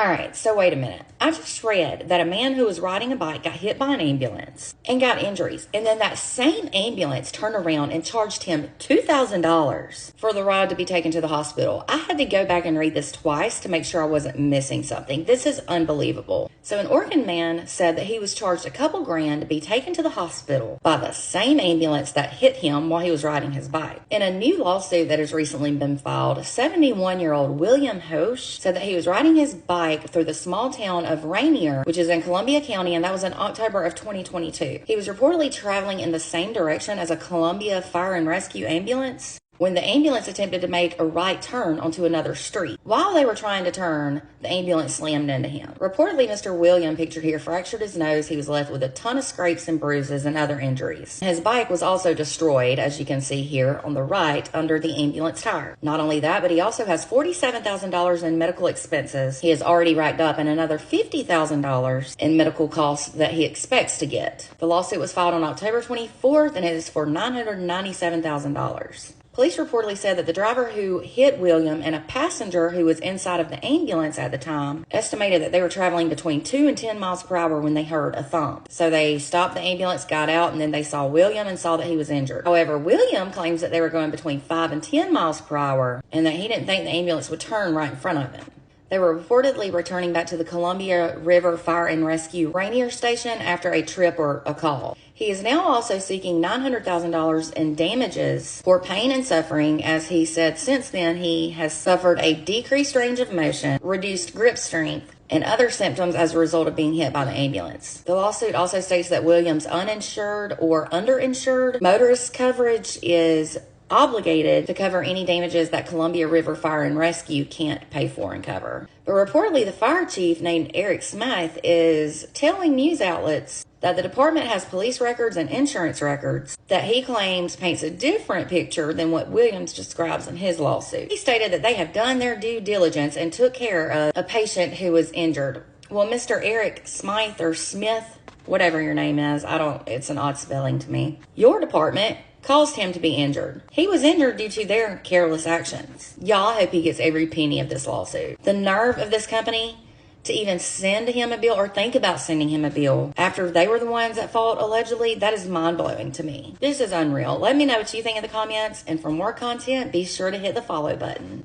Alright, so wait a minute. I just read that a man who was riding a bike got hit by an ambulance and got injuries. And then that same ambulance turned around and charged him $2,000 for the ride to be taken to the hospital. I had to go back and read this twice to make sure I wasn't missing something. This is unbelievable. So an Oregon man said that he was charged a couple grand to be taken to the hospital by the same ambulance that hit him while he was riding his bike. In a new lawsuit that has recently been filed, 71-year-old William Hosch said that he was riding his bike through the small town of Rainier, which is in Columbia County, and that was in October of 2022. He was reportedly traveling in the same direction as a Columbia Fire and Rescue ambulance when the ambulance attempted to make a right turn onto another street. While they were trying to turn, the ambulance slammed into him. Reportedly, Mr. William, pictured here, fractured his nose. He was left with a ton of scrapes and bruises and other injuries. His bike was also destroyed, as you can see here on the right, under the ambulance tire. Not only that, but he also has $47,000 in medical expenses he has already racked up and another $50,000 in medical costs that he expects to get. The lawsuit was filed on October 24th and it is for $997,000. Police reportedly said that the driver who hit William and a passenger who was inside of the ambulance at the time estimated that they were traveling between 2 and 10 miles per hour when they heard a thump. So they stopped the ambulance, got out, and then they saw William and saw that he was injured. However, William claims that they were going between 5 and 10 miles per hour and that he didn't think the ambulance would turn right in front of him. They were reportedly returning back to the Columbia River Fire and Rescue Rainier Station after a trip or a call. He is now also seeking $900,000 in damages for pain and suffering, as he said since then he has suffered a decreased range of motion, reduced grip strength, and other symptoms as a result of being hit by the ambulance. The lawsuit also states that Williams' uninsured or underinsured motorist coverage is obligated to cover any damages that Columbia River Fire and Rescue can't pay for and cover. But reportedly, the fire chief named Eric Smith is telling news outlets that the department has police records and insurance records that he claims paints a different picture than what Williams describes in his lawsuit. He stated that they have done their due diligence and took care of a patient who was injured. Well, Mr. Eric Smith or Smith, whatever your name is, it's an odd spelling to me. Your department caused him to be injured. He was injured due to their careless actions. Y'all, hope he gets every penny of this lawsuit. The nerve of this company to even send him a bill or think about sending him a bill after they were the ones at fault, allegedly, that is mind-blowing to me. This is unreal. Let me know what you think in the comments, and for more content, be sure to hit the follow button.